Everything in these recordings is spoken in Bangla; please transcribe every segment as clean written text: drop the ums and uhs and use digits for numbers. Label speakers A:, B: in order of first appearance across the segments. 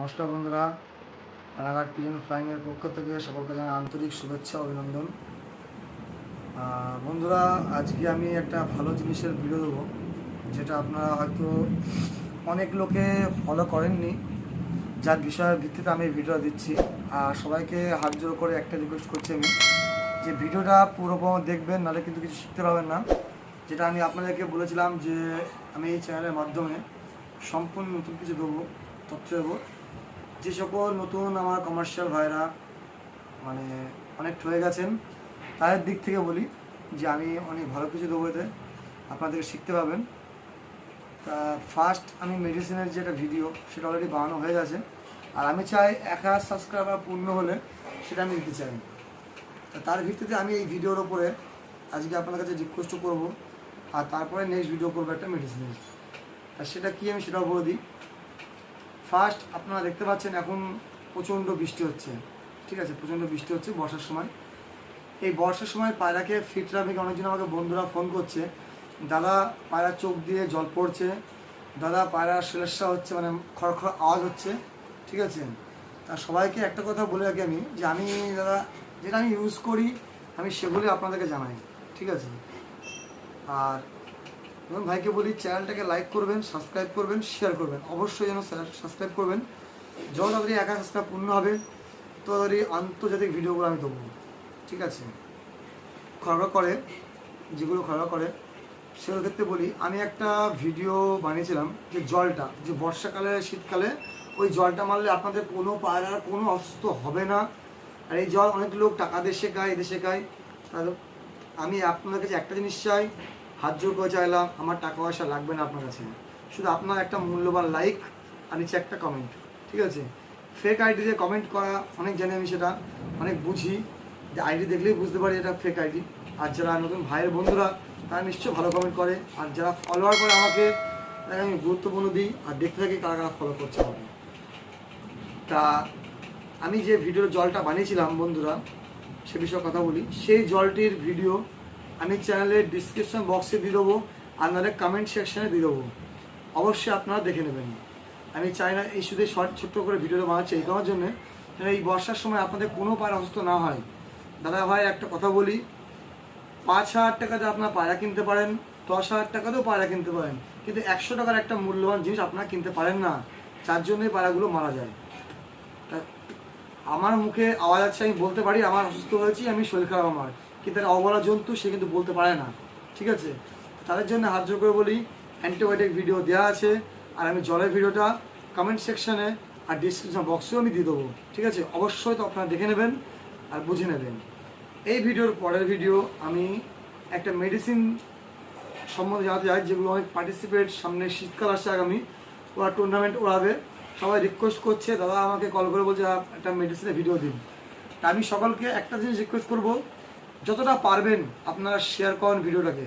A: নমস্কার বন্ধুরা, রানাঘাট পিজন ফ্লাইংয়ের পক্ষ থেকে সকলকে জানাই আন্তরিক শুভেচ্ছা অভিনন্দন। বন্ধুরা, আজকে আমি একটা ভালো জিনিসের ভিডিও দেবো, যেটা আপনারা হয়তো অনেক লোকে ফলো করেননি, যার বিষয়ের ভিত্তিতে আমি এই ভিডিওটা দিচ্ছি। আর সবাইকে হাত জোর করে একটা রিকোয়েস্ট করছি আমি, যে ভিডিওটা পুরো দেখবেন, নাহলে কিন্তু কিছু শিখতে পারবেন না। যেটা আমি আপনাদেরকে বলেছিলাম যে আমি এই চ্যানেলের মাধ্যমে সম্পূর্ণ নতুন কিছু দেবো, তথ্য দেবো। যে সকল নতুন আমার কমার্শিয়াল ভাইরা মানে অনেক হয়ে গেছেন, তাদের দিক থেকে বলি যে আমি অনেক ভালো কিছু দেবো, এতে আপনাদেরকে শিখতে পাবেন। তা ফার্স্ট আমি মেডিসিনের যেটা ভিডিও, সেটা অলরেডি বানানো হয়ে গেছে, আর আমি চাই 1000 সাবস্ক্রাইবার পূর্ণ হলে সেটা আমি দিতে চাই। তার ভিত্তিতে আমি এই ভিডিওর ওপরে আজকে আপনাদের কাছে রিকোয়েস্ট করবো, আর তারপরে নেক্সট ভিডিও করবো একটা মেডিসিনের। আর সেটা কি আমি সেটাও বলে দিই। ফার্স্ট আপনারা দেখতে পাচ্ছেন এখন প্রচণ্ড বৃষ্টি হচ্ছে, ঠিক আছে, প্রচণ্ড বৃষ্টি হচ্ছে বর্ষার সময়। এই বর্ষার সময় পায়রাকে ফিট রাখতে অনেকজন আমাকে বন্ধুরা ফোন করছে, দাদা পায়রার চোখ দিয়ে জল পড়ছে, দাদা পায়রার সমস্যা হচ্ছে, মানে খড়খড় আওয়াজ হচ্ছে, ঠিক আছে। তা সবাইকে একটা কথা বলে রাখি আমি, যে আমি দাদা যেটা আমি ইউজ করি আমি সেগুলি আপনাদেরকে জানাই, ঠিক আছে। আর এবং ভাইকে বলি, চ্যানেলটাকে লাইক করবেন, সাবস্ক্রাইব করবেন, শেয়ার করবেন, অবশ্যই যেন সাবস্ক্রাইব করবেন। যখন তাড়াতাড়ি 1000 সাবস্ক্রাইব পূর্ণ হবে তো তাড়াতাড়ি আন্তর্জাতিক ভিডিওগুলো আমি দেবো, ঠিক আছে। খরগা করে, যেগুলো খরগা করে সেগুলোর ক্ষেত্রে বলি, আমি একটা ভিডিও বানিয়েছিলাম যে জলটা, যে বর্ষাকালে শীতকালে ওই জলটা মারলে আপনাদের কোনো পায়রার কোনো অসুস্থ হবে না। আর এই জল অনেক লোক টাকা দিয়ে শেখায়, এদেশে শেখায়। আমি আপনাদের কাছে একটা জিনিস চাই, হাত জোর করে চাইলাম, আমার টাকা পয়সা লাগবে না আপনার কাছে, শুধু আপনার একটা মূল্যবান লাইক আর নিচে একটা কমেন্ট, ঠিক আছে। ফেক আইডি দিয়ে কমেন্ট করা অনেক জানি আমি, সেটা অনেক বুঝি, যে আইডি দেখলেই বুঝতে পারি এটা ফেক আইডি। আর যারা নতুন ভাইয়ের বন্ধুরা তারা নিশ্চয়ই ভালো কমেন্ট করে, আর যারা ফলোয়ার করে আমাকে তাকে আমি গুরুত্বপূর্ণ দিই, আর দেখতে থাকি কারা কারা ফলো করছে আমাকে। তা আমি যে ভিডিওর জলটা বানিয়েছিলাম বন্ধুরা, সে বিষয়ে কথা বলি। সেই জলটির ভিডিও আমি চ্যানেলের ডিসক্রিপশন বক্সে দিয়ে দেবো, আর নাহলে কমেন্ট সেকশানে দিয়ে দেবো, অবশ্যই আপনারা দেখে নেবেন। আমি চাই না এই শুধু ছোট্ট করে ভিডিওটা বানাচ্ছি এই কারণের জন্যে, এই বর্ষার সময় আপনাদের কোনো পায়রা অসুস্থ না হয়। দাদা ভাই একটা কথা বলি, 5000 টাকাতে আপনার পায়রা কিনতে পারেন, 10,000 টাকাতেও পায়রা কিনতে পারেন, কিন্তু 100 টাকার একটা মূল্যবান জিনিস আপনারা কিনতে পারেন না, যার জন্যই পায়রাগুলো মারা যায়। আমার মুখে আওয়াজ আছে, আমি বলতে পারি আমার অসুস্থ হয়েছি, আমি শরীর খারাপ আমার, কিন্তু অবলা জন্তু সে কিন্তু বলতে পারে না, ঠিক আছে। তাদের জন্য হাত জোর করে বলি, অ্যান্টিবায়োটিক ভিডিও দেওয়া আছে, আর আমি জলের ভিডিওটা কমেন্ট সেকশানে আর ডিসক্রিপশন বক্সেও আমি দিয়ে দেবো, ঠিক আছে। অবশ্যই তো আপনারা দেখে নেবেন আর বুঝে নেবেন। এই ভিডিওর পরের ভিডিও আমি একটা মেডিসিন সম্বন্ধে জানাতে চাই, যেগুলো অনেক পার্টিসিপেট, সামনে শীতকাল আসছে আগামী, ওরা টুর্নামেন্ট ওড়াবে, সবাই রিকোয়েস্ট করছে, দাদা আমাকে কল করে বলছে একটা মেডিসিনের ভিডিও দিন। তা আমি সকলকে একটা জিনিস রিকোয়েস্ট করবো, যতটা পারবেন আপনারা শেয়ার করেন ভিডিওটাকে,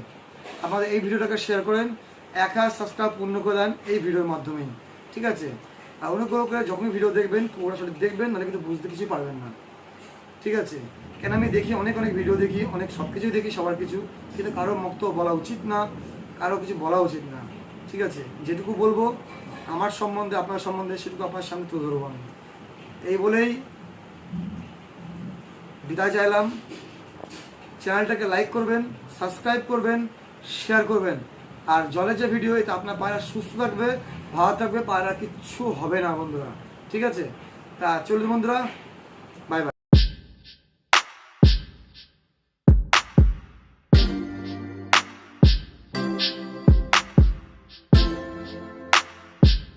A: আপনাদের এই ভিডিওটাকে শেয়ার করেন, 1000 সাবস্ক্রাইব পূর্ণ করে দেন এই ভিডিওর মাধ্যমেই, ঠিক আছে। আর অনুগ্রহ করে যখনই ভিডিও দেখবেন পুরো সঠিক দেখবেন, নাহলে কিন্তু বুঝতে কিছুই পারবেন না, ঠিক আছে। কেন আমি দেখি অনেক ভিডিও দেখি, অনেক সব কিছুই দেখি, সবার কিছু, কিন্তু কারো বক্তব্য বলা উচিত না, কারো কিছু বলা উচিত না, ঠিক আছে। যেটুকু বলবো আমার সম্বন্ধে, আপনার সম্বন্ধে, সেটুকু আপনার সামনে তুলে ধরবো আমি। এই বলেই বিদায় চাইলাম। চ্যানেলটাকে লাইক করবেন, সাবস্ক্রাইব করবেন, শেয়ার করবেন। আর জলের যে ভিডিও, এটা আপনার পায়রা সুস্থ থাকবে, ভালো থাকবে, পায়রা কিচ্ছু হবে না বন্ধুরা, ঠিক আছে। তা চলুন বন্ধুরা,